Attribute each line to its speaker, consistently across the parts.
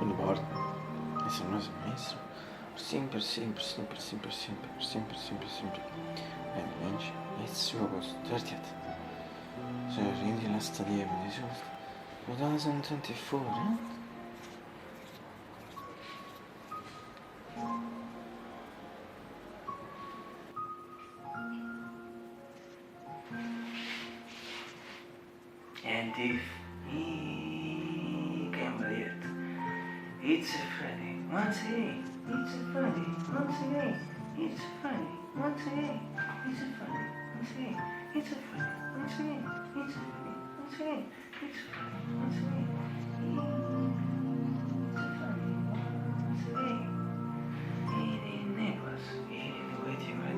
Speaker 1: Embora esse não é maestro, sempre, sempre, sempre, sempre, sempre, sempre, sempre, sempre, evidente, esse jogo started. Så jag ringde nästa liv, men det är så 2024, eh?
Speaker 2: And if he can believe it, it's a Friday once again. It's a Friday once again. It's a Friday once again. It's a Friday once again. It's a Friday once again. It's a Friday once again. It's a Friday once again. It's a Friday once again. In Nicholas, in the waiting room.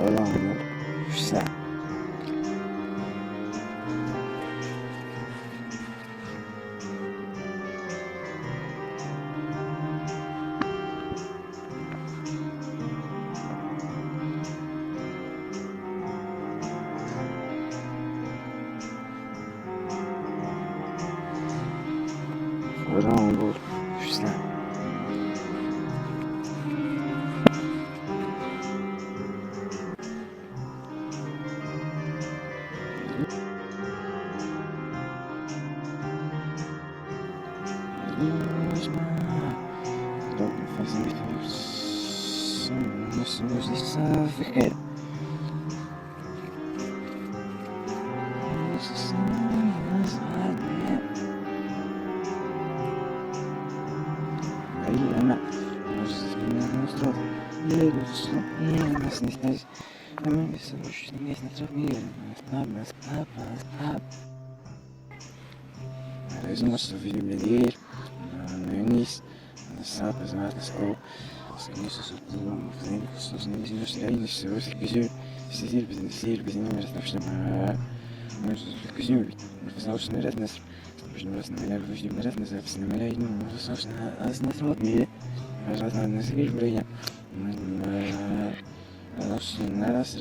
Speaker 1: Falan güzel. Falan bu güzel. Doch, ich weiß nicht, muss nicht so viel. Ahí, Ana, nos mostró. Разумно, видим людей, вниз, на сапы, на скол, снизу, сутулом, снизу, снизу, снизу, без него достаточно, может, кузню, достаточно разность, нужно раз на выждем разность, запись на миля, ну, достаточно разность в мире, разная на свежь броня, на раз,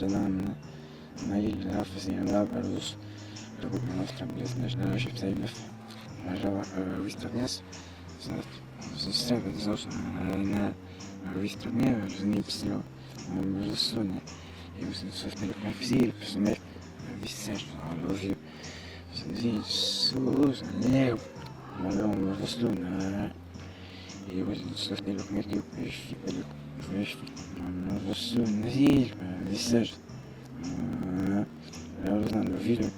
Speaker 1: на еле, на офисе, на барус, чтобы у нас там без нажного щипсайбов, нажала выстроенность, заставит достаточно на выстроенность, не писал, разусоне, и выстроенность на все, посмотреть, висящий, ловил. Здесь сложно, лев, малом разлюбно, и вот что ты любишь, разлюбно, зель, висящий, я узнал, видел,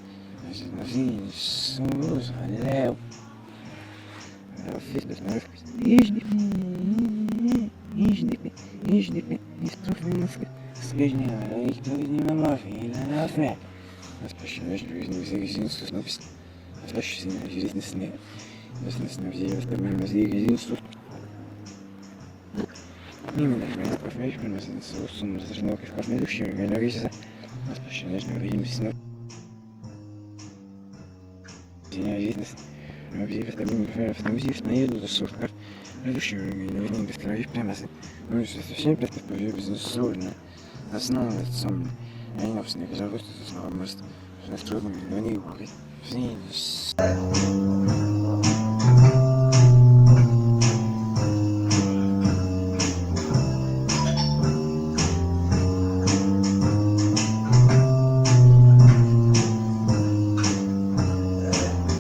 Speaker 1: здесь сложно, лев, Иждик, из профильных скажня, их то не на мафии, или на афе. Распущенная жизнь, резинство, снопись, распущенная жизнь сне, на все остальные мозги резинство. Именно, я профиль, с суммой зажигал, как космедущий, я рейса, распущенная жизнь сне. Жизнь мы все остальные автомобили наеду за сушкар, ведущий, не без крови прямо за. Ну, совсем предпочитаю безусловно, основывать сам. Я не знаю, что я говорю, что это снова может, что трудно, но не говорит.